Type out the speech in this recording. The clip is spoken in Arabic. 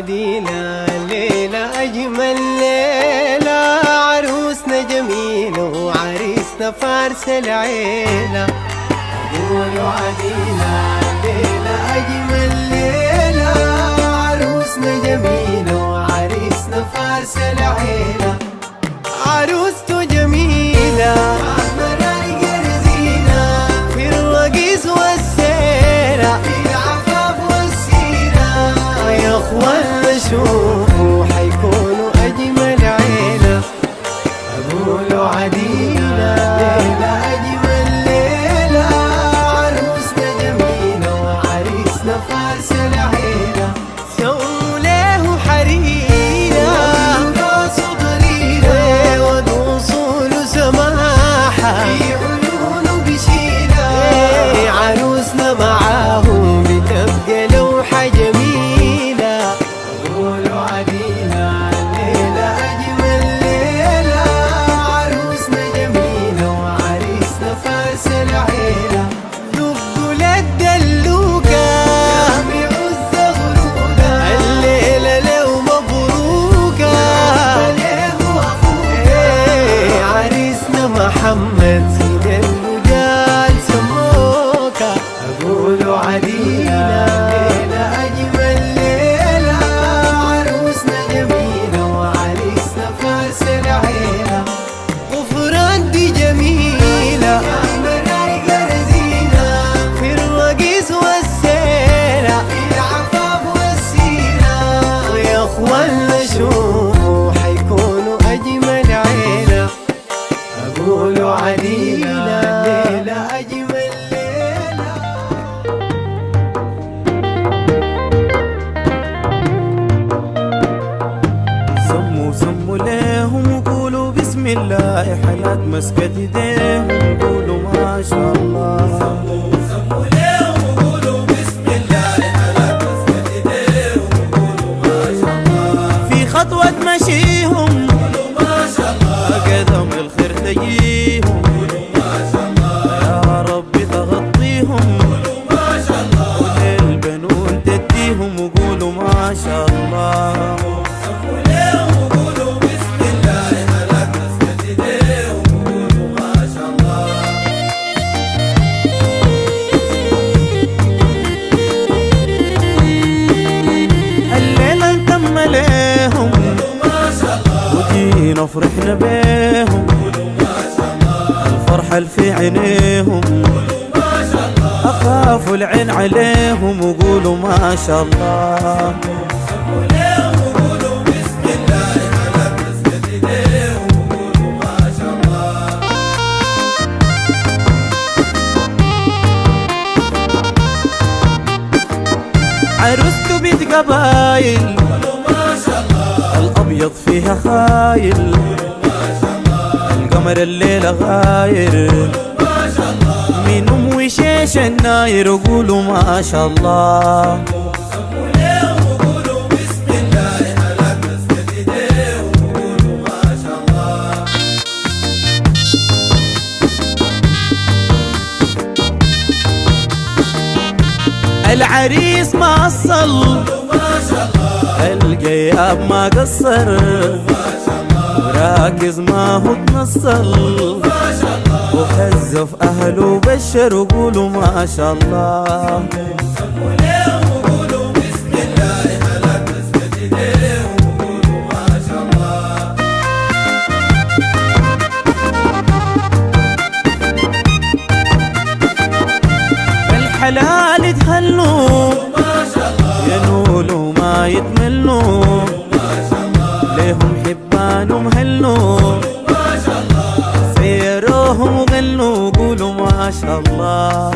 عديلة الليلة أجمل ليلة، عروسنا جميلة وعريسنا فارس العيلة. قولوا عديلة الليلة أجمل ليلة، عروسنا جميلة وعريسنا فارس العيلة. عروسته جميلة أحمر رايقة رزينة، في الرقيص والسيرة، في العفاف والسيرة. يا اخوانا شوفوا حيكونوا أجمل عيلة. أقولوا عديلة ليلة أجمل ليلة، عروسنا جميلة وعريسنا فارس العيلة. سووا له حريرة وراسه ضريرة، وأصوله سماحة، في عيونه بشيرة. عروسنا معاهم بتبقى لوحة جميلة. قولوا عديلة الليلة أجمل ليلة، عروسنا جميلة وعريسنا فارس العيلة. دقوا للدلوكة جامعوا الزغروكة، الليلة لو مبروكة له أخوكا. عريسنا محمد سيد الرجال سموكا. أقولوا عديلة الليلة أجمل ليلة، عروسنا جميلة وعريسنا فارس العيلة. غفران دي جميلة أحمر رايقة رزينة، في الرقيص والسيرة، في العفاف والسيرة. يا اخوانا شوفوا حيكونوا أجمل عيلة. أقولوا عديلة الليلة أجمل ليلة. سموا ليهم وقولوا بسم الله، حالات مسكت ايديهم قولوا ما شاء الله. سموا ليهم وقولوا بسم الله، حالات مسكت ايديهم قولوا ما شاء الله. في خطوة مشيهم قولوا ما شاء الله، قدم الخير تجيهم قولوا ما شاء الله. يا ربي تغطيهم قولوا ما شاء الله، وللبنون تديهم وقولوا ما شاء الله. ودينا فرحنا بيهم الفرحة اللي في عينيهم، أخافوا العين عليهم وقولوا ما شاء الله. عروسته بيت قبايل الأبيض فيها خايل، القمر الليلة غاير، من أم وشيش الناير وقولوا ما شاء الله. العريس ما أصل الجياب ما قصر، وراكز ما هو تنصل، وخزف أهله وبشر وقولوا ما شاء الله. الحلال يتهلوا ينولوا ما يتملوا، ليهم حبان ومهلوا، سيروهم وغنوا قولوا ما شاء الله.